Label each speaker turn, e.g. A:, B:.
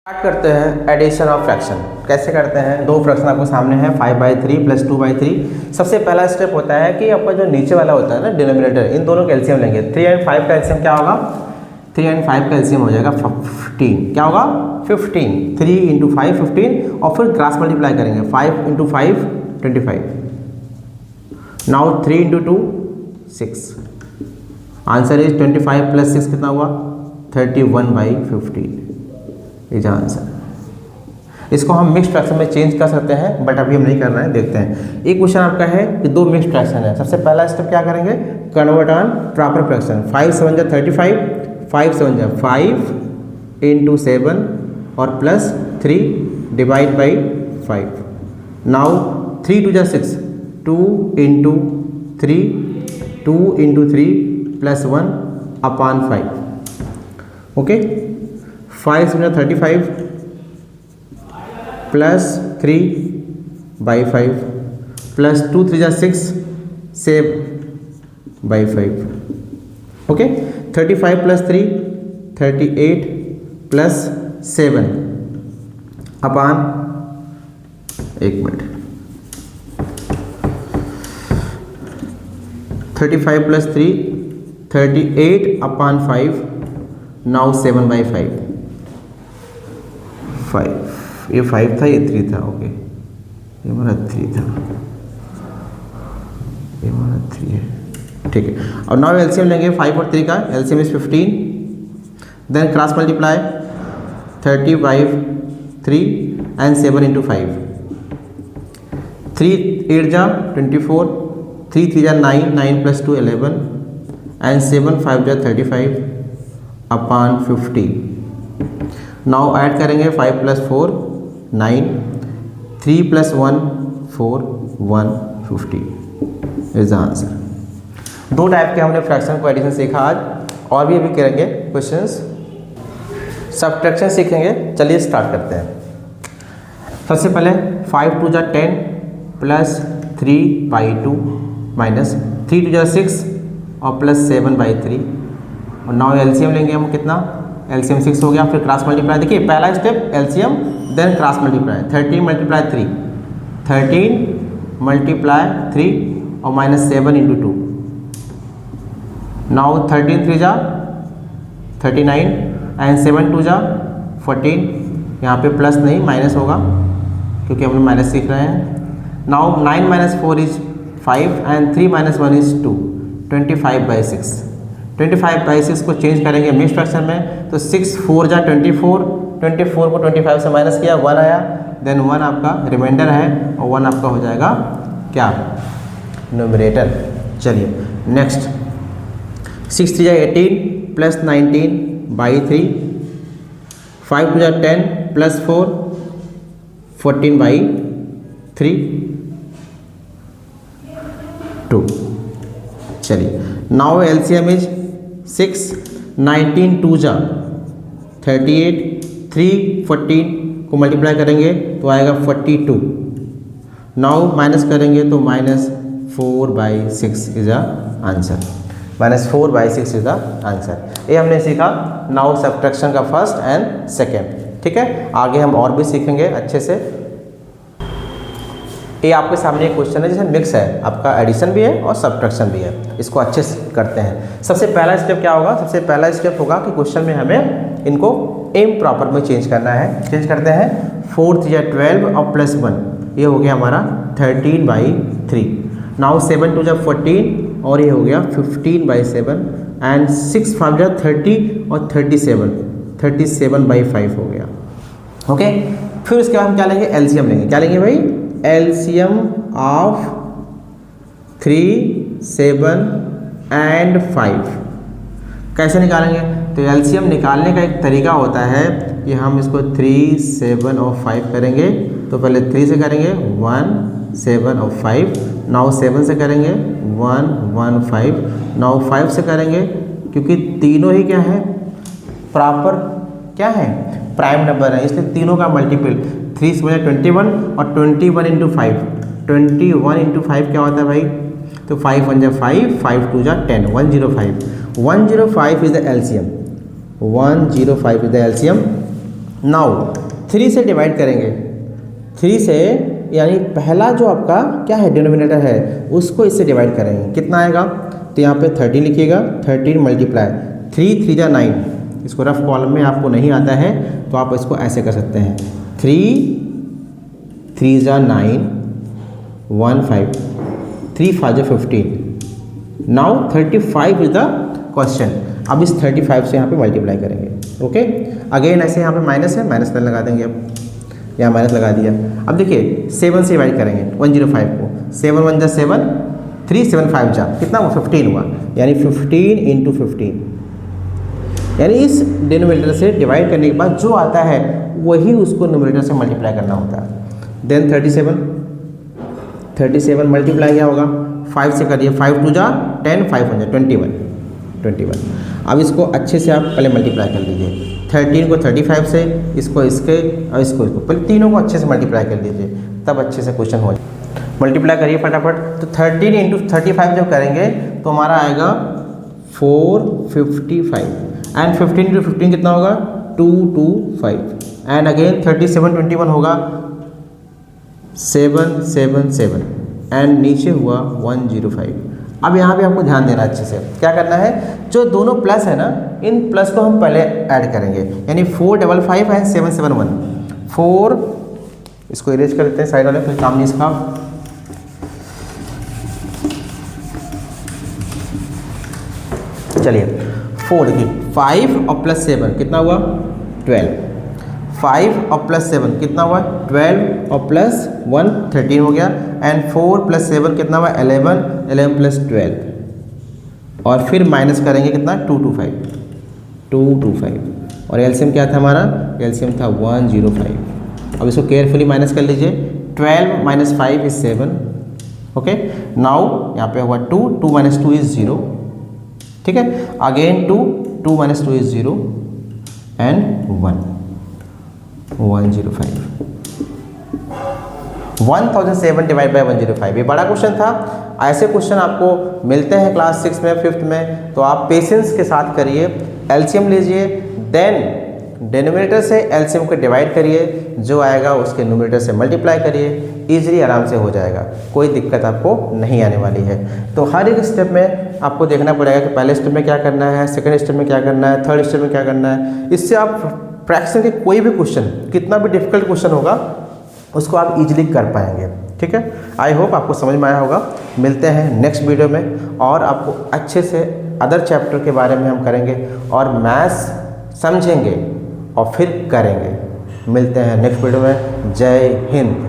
A: Start करते हैं addition of fraction. कैसे करते हैं? दो फ्रैक्शन आपको सामने है 5/3 प्लस 2/3। सबसे पहला स्टेप होता है कि आपका जो नीचे वाला होता है ना डिनोमिनेटर, इन दोनों का एलसीएम लेंगे। 3 और 5 का एलसीएम क्या होगा? 3 और 5 का एलसीएम हो जाएगा 15। क्या होगा? 15। 3 इंटू 5 15 और फिर क्रॉस मल्टीप्लाई करेंगे। 5 into 5 25। Now 3 into 2 6। Answer is 25 plus 6 कितना हुआ? 31/15 इज आंसर। इसको हम मिक्स फ्रैक्शन में चेंज कर सकते हैं, बट अभी हम नहीं कर रहे हैं। देखते हैं। एक क्वेश्चन आपका है कि दो मिक्स फ्रैक्शन है। सबसे पहला स्टेप क्या करेंगे? Convert on proper fraction. 5 7 जा 35, 5 7 जा 5 इंटू 7 और प्लस 3 डिवाइड बाई 5। नाउ 3 2 जा 6, 2 into 3, 2 into 3 plus 1 upon 5। Okay, 5 7 35 plus 3/5 plus 2 3 6 7/5। Okay, 35 plus 3 38 plus 7 upon 1 minute 35 plus 3 38 upon 5। Now 7/5। 5 ये 5 था, ये 3 था। ओके, ये हमारा 3 था, ये हमारा 3 है। ठीक है। और नाउ एलसीएम लेंगे 5 और 3 का। LCM is 15। Then cross multiply 30/3 and 7 into 5। 3 8 जा 24, 3 3 जा 9, 9 प्लस 2 11 एंड 7 5 जा 35 अपॉन 50। नाउ ऐड करेंगे 5 plus 4 9, 3 plus 1 4 150 is the answer. दो टाइप के हमने फ्रैक्शन को एडिशन सीखा आज, और भी अभी करेंगे क्वेश्चंस। सब्ट्रैक्शन सीखेंगे। चलिए स्टार्ट करते हैं। सबसे पहले 5 2 जा 10 प्लस 3/2 माइनस 3 2 जा 6 और प्लस 7/3। और नाउ एलसीएम लेंगे हम कितना? एलसीएम 6 हो गया। फिर क्रॉस मल्टीप्लाई। देखिए पहला step LCM, then cross multiply. 13 multiply 3, 13 multiply 3 और माइनस 7 इंटू 2। नाउ 13 3 जा 39 एंड 7 2 जा 14। यहाँ पे प्लस नहीं माइनस होगा क्योंकि हम लोग माइनस सीख रहे हैं। Now 9 minus 4 is 5 and 3 minus 1 is 2। 25/6। 25/6 को चेंज करेंगे मिक्स फ्रैक्शन में, तो 6 4 जा 24, 24 को 25 से माइनस किया 1 आया। देन 1 आपका रिमाइंडर है और 1 आपका हो जाएगा क्या? न्यूमरेटर। चलिए नेक्स्ट। 6 3 जा 18 प्लस 19/3। 5 2 जा 10 प्लस 4 14/3 2। चलिए नाउ एलसीएम इज 6 19 2 जा 38, 3 14 को मल्टीप्लाई करेंगे तो आएगा 42। नाउ माइनस करेंगे तो -4/6 is the answer. -4/6 is the answer. ये हमने सीखा नाउ सब्ट्रैक्शन का फर्स्ट एंड सेकेंड। ठीक है, आगे हम और भी सीखेंगे अच्छे से। ये आपके सामने एक क्वेश्चन है जैसे मिक्स है, आपका एडिशन भी है और सब्ट्रैक्शन भी है। इसको अच्छे से करते हैं। सबसे पहला स्टेप क्या होगा? सबसे पहला स्टेप होगा कि क्वेश्चन में हमें इनको इम्प्रॉपर में चेंज करना है। चेंज करते हैं। 4 3 जा 12 और प्लस 1, ये हो गया हमारा 13/3। नाउ 7 2 जा 14 और ये हो गया 15/7 एंड 6 5 जा 30 और 37/5 हो गया। ओके, फिर उसके बाद हम क्या लेंगे? एलसीएम लेंगे। क्या लेंगे भाई? LCM of 3 7 and 5। कैसे निकालेंगे? तो एलसीएम निकालने का एक तरीका होता है कि हम इसको 3 7 और 5 करेंगे। तो पहले 3 से करेंगे 1 7 और 5। नाउ 7 से करेंगे 1 1 5। नाउ 5 से करेंगे, क्योंकि तीनों ही क्या है? प्रॉपर क्या है? प्राइम नंबर है, इसलिए तीनों का मल्टीपल 3 से 21 और 21 इंटू 5। 21 इंटू 5 क्या होता है भाई? तो 5 1 जा 5, 5 2 जा 10, 105। 105 is the LCM. 105 is the LCM now 3 से डिवाइड करेंगे, 3 से यानी पहला जो आपका क्या है डिनोमिनेटर है उसको इससे डिवाइड करेंगे, कितना आएगा? तो यहाँ पे 13 लिखिएगा, 13 मल्टीप्लाई 3 3 जा 9, इसको रफ कॉलम में आपको नहीं आता है तो आप इसको ऐसे कर सकते हैं, 3 3 जा 9 1 5 3 5 जा 15। Now 35 is the question. अब इस 35 से यहाँ पे मल्टीप्लाई करेंगे। ओके, अगेन ऐसे यहाँ पे माइनस है, माइनस लगा देंगे, अब यहाँ माइनस लगा दिया। अब देखिए 7 से डिवाइड करेंगे 105 को, 7 1 जा 7, 3 7 5 जा कितना हुआ 15 हुआ, यानी 15 इंटू 15, यानी इस डिनोमिनेटर से डिवाइड करने के बाद जो आता है वही उसको न्यूमरेटर से मल्टीप्लाई करना होता है। देन 37 मल्टीप्लाई क्या होगा 5 से करिए, 5 2 जा 10, 5 1 जा 21। अब इसको अच्छे से आप पहले मल्टीप्लाई कर लीजिए, 13 को 35 से, इसको इसके और इसको पहले तीनों को अच्छे से मल्टीप्लाई कर लीजिए, तब अच्छे से क्वेश्चन हो जाए। मल्टीप्लाई करिए फटाफट। तो 13 इंटू 35 जब करेंगे तो हमारा आएगा 455 एंड 15 इंटू 15 कितना होगा 225 एंड अगेन 37 21 होगा 777 एंड नीचे हुआ 105। अब यहाँ पे आपको ध्यान देना अच्छे से, क्या करना है, जो दोनों प्लस है ना इन प्लस को हम पहले ऐड करेंगे, यानी 455 एंड 771 4, इसको इरेज कर देते हैं साइड वाले, फिर काम नहीं इसका। चलिए 4 देखिए, 5 और प्लस 7 कितना हुआ 12, 5 और प्लस 7 कितना हुआ 12 और प्लस 1 13 हो गया एंड 4 प्लस 7 कितना हुआ 11, 11 प्लस 12 और फिर माइनस करेंगे कितना 225 और एलसीएम क्या था हमारा, एलसीएम था 105। अब इसको केयरफुली माइनस कर लीजिए, 12 माइनस 5 इज 7। ओके, नाउ यहाँ पे हुआ 2 माइनस 2 इज 0, ठीक है, again 2 minus 2 is 0 and 105। 1007 divide by 105, ये बड़ा क्वेश्चन था। ऐसे क्वेश्चन आपको मिलते हैं क्लास 6 में 5th में, तो आप पेशेंस के साथ करिए, एलसीएम लीजिए, देन डिनोमिनेटर से एलसीएम को डिवाइड करिए, जो आएगा उसके न्यूमरेटर से मल्टीप्लाई करिए, इजीली आराम से हो जाएगा, कोई दिक्कत आपको नहीं आने वाली है। तो हर एक स्टेप में आपको देखना पड़ेगा कि पहले स्टेप में क्या करना है, सेकंड स्टेप में क्या करना है, थर्ड स्टेप में क्या करना है। इससे आप फ्रैक्शन के कोई भी क्वेश्चन, कितना भी डिफिकल्ट क्वेश्चन होगा, उसको आप इजीली कर पाएंगे। ठीक है, आई होप आपको समझ में आया होगा। मिलते हैं नेक्स्ट वीडियो में और आपको अच्छे से अदर चैप्टर के बारे में हम करेंगे और मैथ्स समझेंगे और फिर करेंगे। मिलते हैं नेक्स्ट वीडियो में। जय हिंद।